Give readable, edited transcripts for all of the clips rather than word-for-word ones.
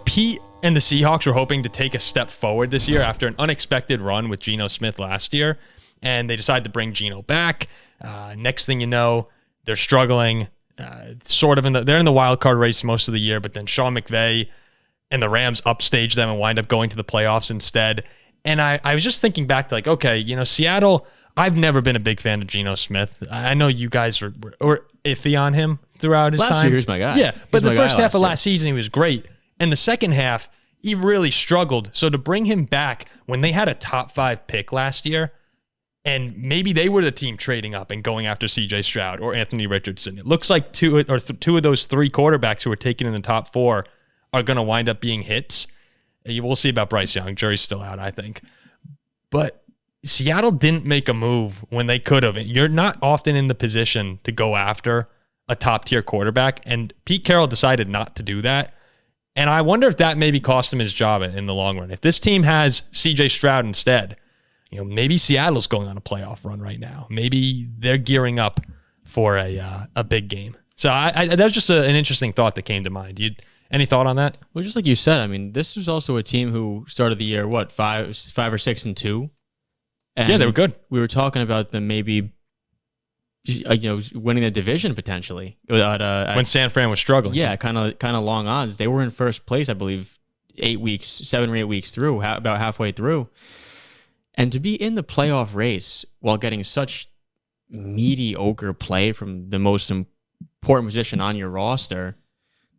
Pete and the Seahawks were hoping to take a step forward this year after an unexpected run with Geno Smith last year, and they decided to bring Geno back. Next thing you know, they're struggling, they're in the wild card race most of the year, but then Sean McVay and the Rams upstage them and wind up going to the playoffs instead. And I was just thinking back to Seattle, I've never been a big fan of Geno Smith. I know you guys were iffy on him throughout his time. Last year, he's my guy. Yeah, but the first half of last season, he was great. And the second half, he really struggled. So to bring him back when they had a top 5 pick last year, and maybe they were the team trading up and going after C.J. Stroud or Anthony Richardson. It looks like two of those 3 quarterbacks who were taken in the top 4 are going to wind up being hits. We'll see about Bryce Young. Jury's still out, I think. But Seattle didn't make a move when they could have. You're not often in the position to go after a top-tier quarterback, and Pete Carroll decided not to do that. And I wonder if that maybe cost him his job in the long run. If this team has C.J. Stroud instead, maybe Seattle's going on a playoff run right now. Maybe they're gearing up for a big game. So that was just an interesting thought that came to mind. Any thought on that? Well, just like you said, I mean, this was also a team who started the year, 5 or 6-2. And yeah, they were good. We were talking about them maybe, winning the division potentially. When San Fran was struggling. Yeah, kind of long odds. They were in first place, I believe, 7 or 8 weeks through, about halfway through. And to be in the playoff race while getting such mediocre play from the most important position on your roster,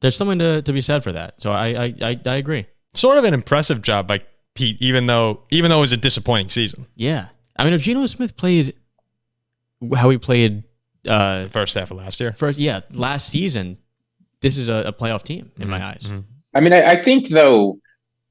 there's something to be said for that. So I agree. Sort of an impressive job by Pete, even though it was a disappointing season. Yeah. I mean, if Geno Smith played how he played the first half of last year. Last season, this is a playoff team in my eyes. Mm-hmm. I mean, I think, though,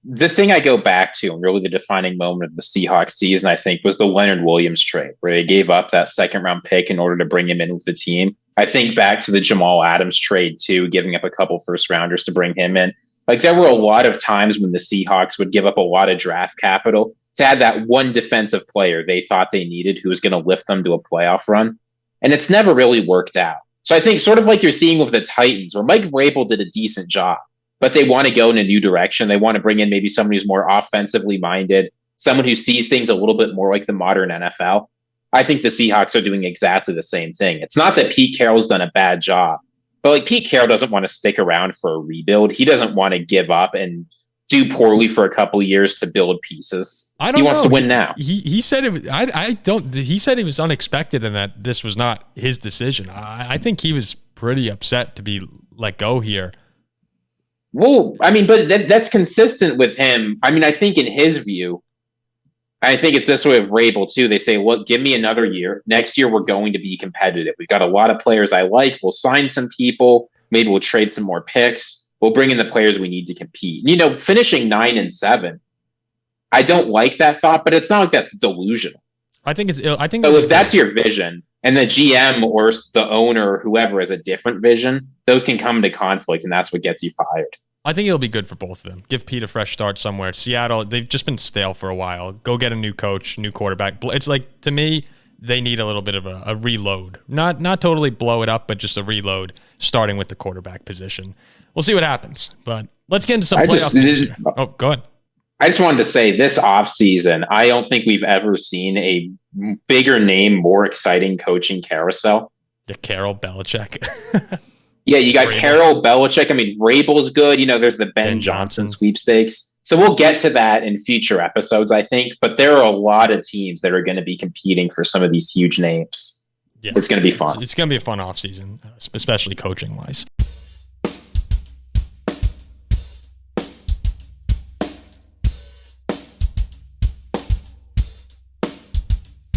the thing I go back to, and really the defining moment of the Seahawks season, I think, was the Leonard Williams trade, where they gave up that 2nd-round pick in order to bring him in with the team. I think back to the Jamal Adams trade, too, giving up a couple first-rounders to bring him in. Like, there were a lot of times when the Seahawks would give up a lot of draft capital to add that one defensive player they thought they needed who was going to lift them to a playoff run. And it's never really worked out. So I think sort of like you're seeing with the Titans, where Mike Vrabel did a decent job, but they want to go in a new direction. They want to bring in maybe someone who's more offensively minded, someone who sees things a little bit more like the modern NFL. I think the Seahawks are doing exactly the same thing. It's not that Pete Carroll's done a bad job, but Pete Carroll doesn't want to stick around for a rebuild. He doesn't want to give up and do poorly for a couple years to build pieces. He wants to win now. He said it. He said it was unexpected and that this was not his decision. I think he was pretty upset to be let go here. Well, I mean, but that's consistent with him. I mean, I think in his view, I think it's this way of Vrabel too. They say, look, give me another year. Next year, we're going to be competitive. We've got a lot of players I like. We'll sign some people. Maybe we'll trade some more picks. We'll bring in the players we need to compete. Finishing 9-7, I don't like that thought, but it's not like that's delusional. I think so. If that's your vision, and the GM or the owner or whoever has a different vision, those can come into conflict, and that's what gets you fired. I think it'll be good for both of them. Give Pete a fresh start somewhere. Seattle, they've just been stale for a while. Go get a new coach, new quarterback. It's like, to me, they need a little bit of a reload. Not totally blow it up, but just a reload, starting with the quarterback position. We'll see what happens, but let's get into some playoff games here. Oh, go ahead. I just wanted to say this offseason, I don't think we've ever seen a bigger name, more exciting coaching carousel. Yeah, Carroll, Belichick. Yeah, you got Carroll, Belichick. I mean, Vrabel's good. There's the Ben Johnson sweepstakes. So we'll get to that in future episodes, I think. But there are a lot of teams that are going to be competing for some of these huge names. Yeah, it's going to be fun. It's going to be a fun offseason, especially coaching-wise.